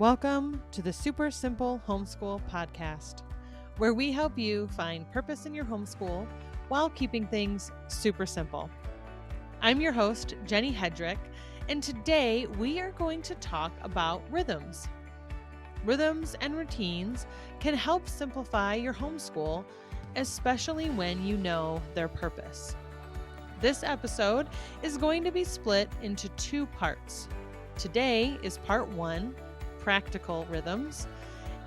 Welcome to the Super Simple Homeschool Podcast, where we help you find purpose in your homeschool while keeping things super simple. I'm your host, Jenny Hedrick, and today we are going to talk about rhythms. Rhythms and routines can help simplify your homeschool, especially when you know their purpose. This episode is going to be split into two parts. Today is part 1, practical rhythms,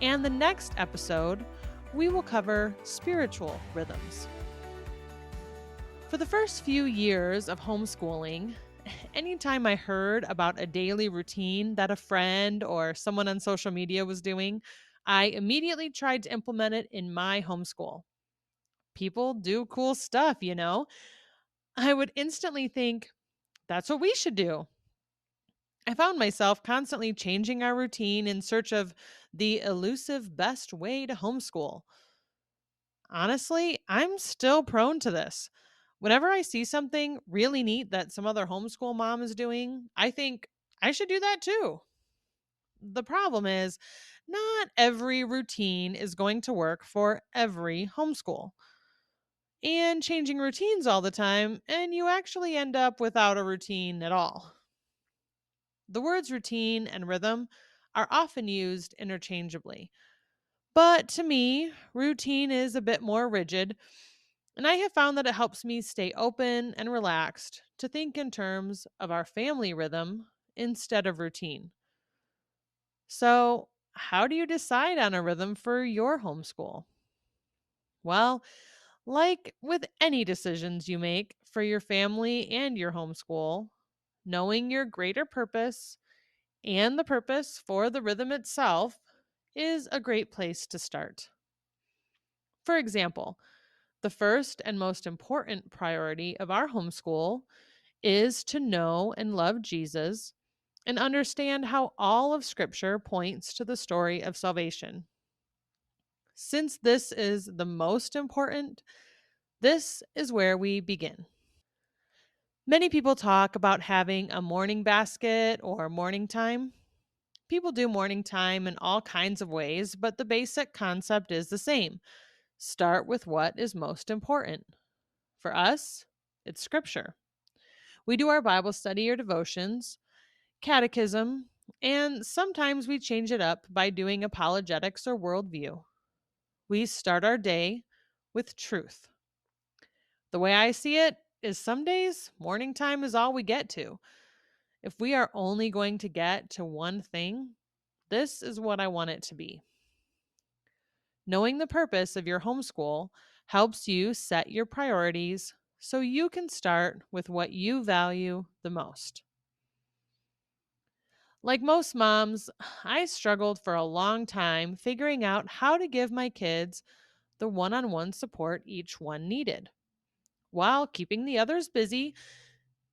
and the next episode, we will cover spiritual rhythms. For the first few years of homeschooling, anytime I heard about a daily routine that a friend or someone on social media was doing, I immediately tried to implement it in my homeschool. People do cool stuff, you know? I would instantly think, that's what we should do. I found myself constantly changing our routine in search of the elusive best way to homeschool. Honestly, I'm still prone to this. Whenever I see something really neat that some other homeschool mom is doing, I think I should do that too. The problem is, not every routine is going to work for every homeschool. And changing routines all the time, and you actually end up without a routine at all. The words routine and rhythm are often used interchangeably. But to me, routine is a bit more rigid, and I have found that it helps me stay open and relaxed to think in terms of our family rhythm instead of routine. So, how do you decide on a rhythm for your homeschool? Well, like with any decisions you make for your family and your homeschool, knowing your greater purpose and the purpose for the rhythm itself is a great place to start. For example, the first and most important priority of our homeschool is to know and love Jesus and understand how all of Scripture points to the story of salvation. Since this is the most important, this is where we begin. Many people talk about having a morning basket or morning time. People do morning time in all kinds of ways, but the basic concept is the same. Start with what is most important. For us, it's Scripture. We do our Bible study or devotions, catechism, and sometimes we change it up by doing apologetics or worldview. We start our day with truth. The way I see it is some days morning time is all we get to. If we are only going to get to one thing, this is what I want it to be. Knowing the purpose of your homeschool helps you set your priorities so you can start with what you value the most. Like most moms, I struggled for a long time figuring out how to give my kids the one on one support each one needed, while keeping the others busy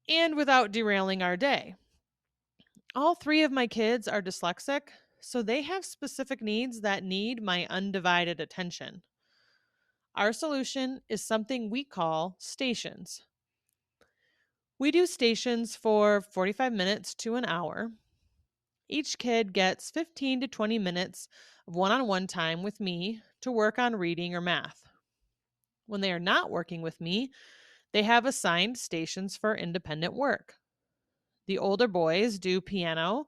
and without derailing our day. All three of my kids are dyslexic, so they have specific needs that need my undivided attention. Our solution is something we call stations. We do stations for 45 minutes to an hour. Each kid gets 15 to 20 minutes of one on one time with me to work on reading or math. When they are not working with me, they have assigned stations for independent work. The older boys do piano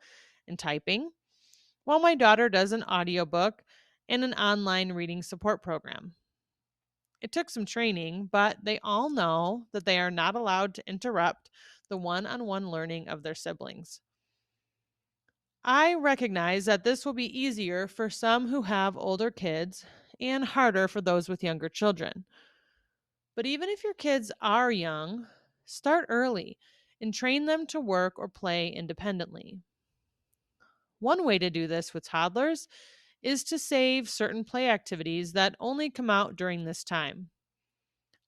and typing, while my daughter does an audiobook and an online reading support program. It took some training, but they all know that they are not allowed to interrupt the one on one learning of their siblings. I recognize that this will be easier for some who have older kids and harder for those with younger children. But even if your kids are young, start early and train them to work or play independently. One way to do this with toddlers is to save certain play activities that only come out during this time.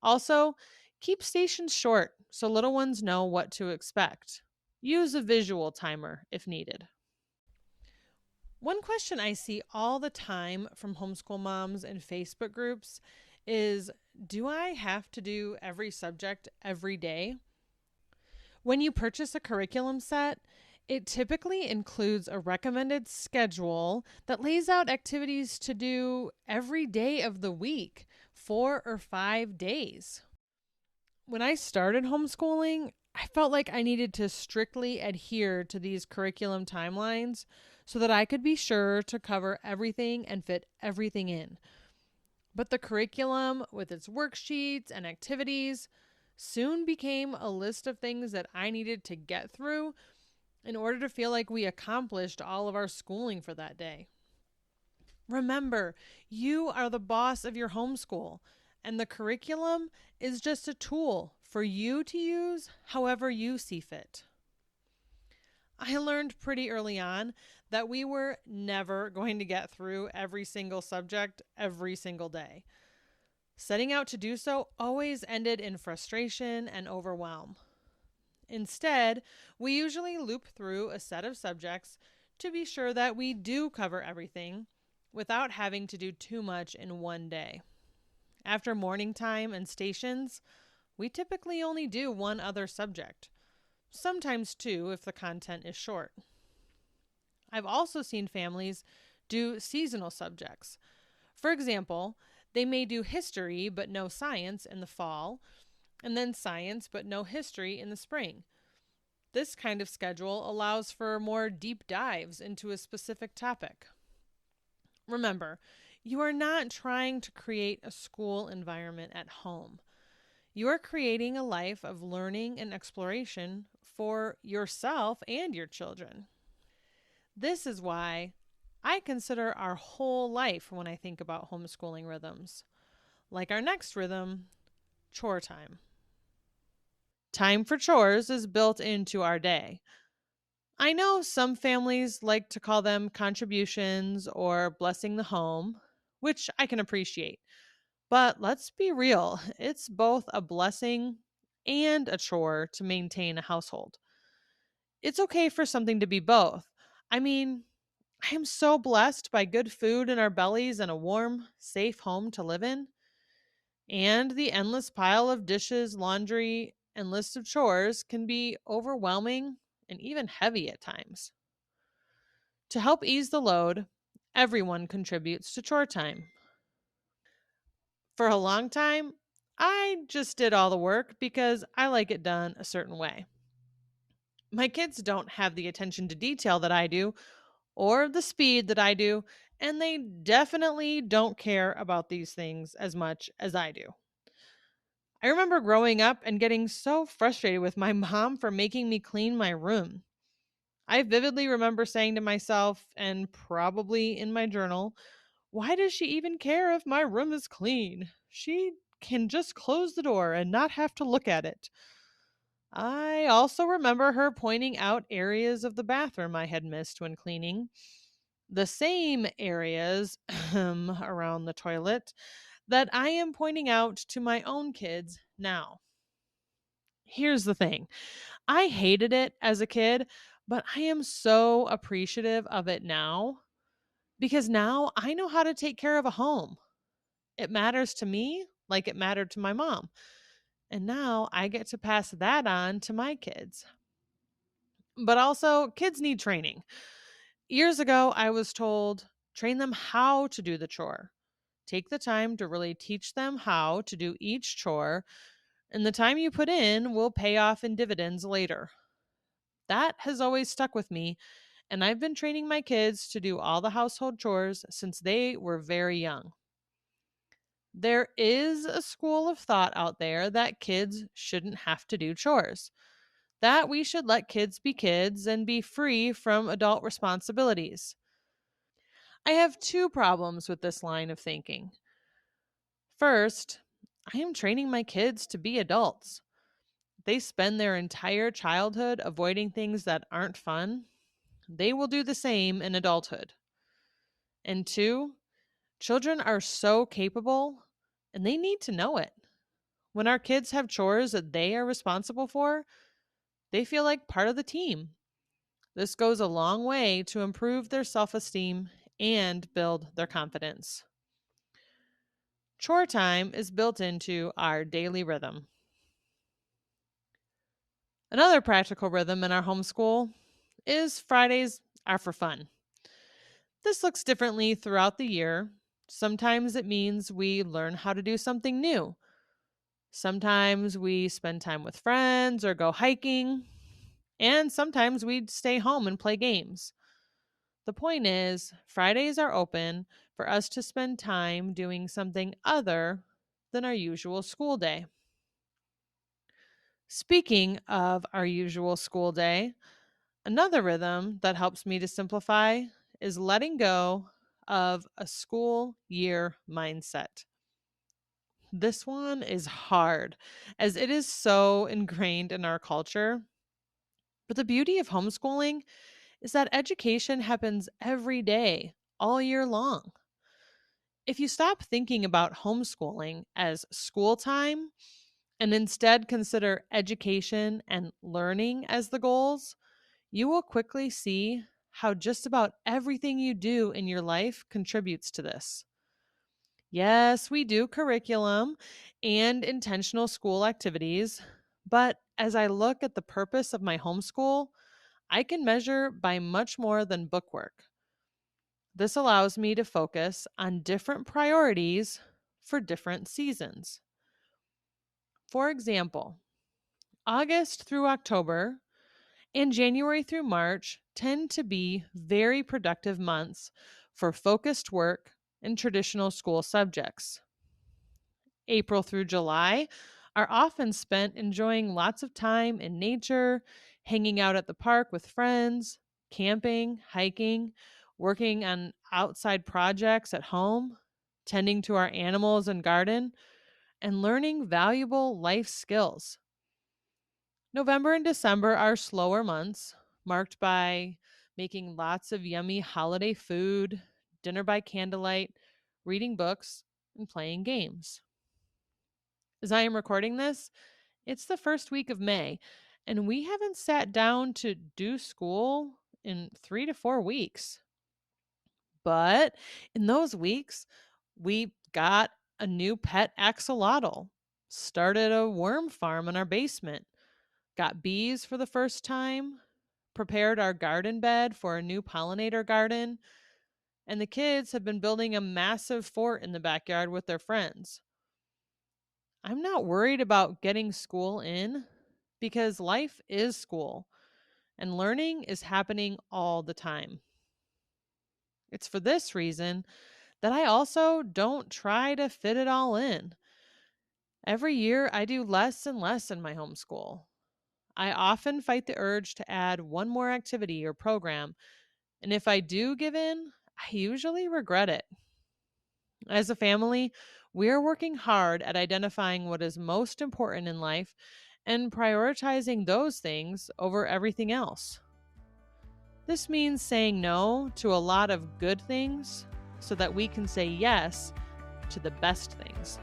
Also, keep stations short so little ones know what to expect. Use a visual timer if needed. One question I see all the time from homeschool moms and Facebook groups is, do I have to do every subject every day? When you purchase a curriculum set, It typically includes a recommended schedule that lays out activities to do every day of the week, 4 or 5 days. When I started homeschooling, I felt like I needed to strictly adhere to these curriculum timelines so that I could be sure to cover everything and fit everything in. But the curriculum, with its worksheets and activities, soon became a list of things that I needed to get through in order to feel like we accomplished all of our schooling for that day. Remember, you are the boss of your homeschool, and the curriculum is just a tool for you to use however you see fit. I learned pretty early on that we were never going to get through every single subject every single day. Setting out to do so always ended in frustration and overwhelm. Instead, we usually loop through a set of subjects to be sure that we do cover everything without having to do too much in one day. After morning time and stations, we typically only do one other subject, sometimes two if the content is short. I've also seen families do seasonal subjects. For example, they may do history but no science in the fall, and then science but no history in the spring. This kind of schedule allows for more deep dives into a specific topic. Remember, you are not trying to create a school environment at home. You are creating a life of learning and exploration for yourself and your children. This is why I consider our whole life when I think about homeschooling rhythms. Like our next rhythm, chore time. Time for chores is built into our day. I know some families like to call them contributions or blessing the home, which I can appreciate. But let's be real, it's both a blessing and a chore to maintain a household. It's okay for something to be both. I mean, I am so blessed by good food in our bellies and a warm, safe home to live in. And the endless pile of dishes, laundry, and list of chores can be overwhelming and even heavy at times. To help ease the load, everyone contributes to chore time. For a long time, I just did all the work because I like it done a certain way. My kids don't have the attention to detail that I do or the speed that I do, and they definitely don't care about these things as much as I do. I remember growing up and getting so frustrated with my mom for making me clean my room. I vividly remember saying to myself, and probably in my journal, why does she even care if my room is clean? She can just close the door and not have to look at it. I also remember her pointing out areas of the bathroom I had missed when cleaning, the same areas around the toilet that I am pointing out to my own kids now. Here's the thing, I hated it as a kid, but I am so appreciative of it now because now I know how to take care of a home. It matters to me like it mattered to my mom. And now I get to pass that on to my kids. But also, kids need training. Years ago, I was told train them how to do the chore. Take the time to really teach them how to do each chore, and the time you put in will pay off in dividends later. That has always stuck with me, and I've been training my kids to do all the household chores since they were very young. There is a school of thought out there that kids shouldn't have to do chores, that we should let kids be kids and be free from adult responsibilities. I have two problems with this line of thinking. First, I am training my kids to be adults. They spend their entire childhood avoiding things that aren't fun. They will do the same in adulthood. And two, children are so capable and they need to know it. When our kids have chores that they are responsible for, they feel like part of the team. This goes a long way to improve their self esteem and build their confidence. Chore time is built into our daily rhythm. Another practical rhythm in our homeschool is Fridays are for fun. This looks differently throughout the year. Sometimes it means we learn how to do something new. Sometimes we spend time with friends or go hiking. And sometimes we stay home and play games. The point is, Fridays are open for us to spend time doing something other than our usual school day. Speaking of our usual school day, another rhythm that helps me to simplify is letting go of a school year mindset. This one is hard as it is so ingrained in our culture. But the beauty of homeschooling is that education happens every day, all year long. If you stop thinking about homeschooling as school time and instead consider education and learning as the goals, you will quickly see how just about everything you do in your life contributes to this. Yes, we do curriculum and intentional school activities, but as I look at the purpose of my homeschool, I can measure by much more than bookwork. This allows me to focus on different priorities for different seasons. For example, August through October and January through March tend to be very productive months for focused work and traditional school subjects. April through July are often spent enjoying lots of time in nature, hanging out at the park with friends, camping, hiking, working on outside projects at home, tending to our animals and garden, and learning valuable life skills. November and December are slower months, marked by making lots of yummy holiday food, dinner by candlelight, reading books, and playing games. As I am recording this, it's the first week of May, and we haven't sat down to do school in 3 to 4 weeks. But in those weeks, we got a new pet axolotl, started a worm farm in our basement, got bees for the first time, prepared our garden bed for a new pollinator garden, and the kids have been building a massive fort in the backyard with their friends. I'm not worried about getting school in because life is school and learning is happening all the time. It's for this reason that I also don't try to fit it all in. Every year, I do less and less in my homeschool. I often fight the urge to add one more activity or program, and if I do give in, I usually regret it. As a family, we are working hard at identifying what is most important in life and prioritizing those things over everything else. This means saying no to a lot of good things so that we can say yes to the best things.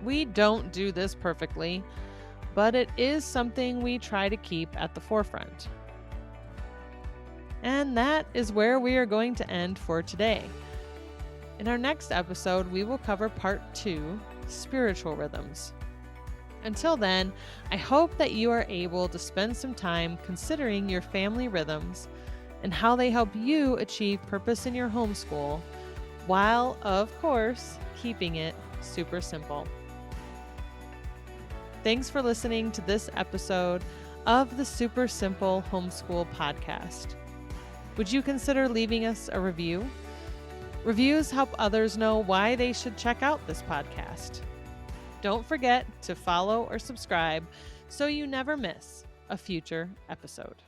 We don't do this perfectly, but it is something we try to keep at the forefront. And that is where we are going to end for today. In our next episode, we will cover part 2, spiritual rhythms. Until then, I hope that you are able to spend some time considering your family rhythms and how they help you achieve purpose in your homeschool, while, of course, keeping it super simple. Thanks for listening to this episode of the Super Simple Homeschool Podcast. Would you consider leaving us a review? Reviews help others know why they should check out this podcast. Don't forget to follow or subscribe so you never miss a future episode.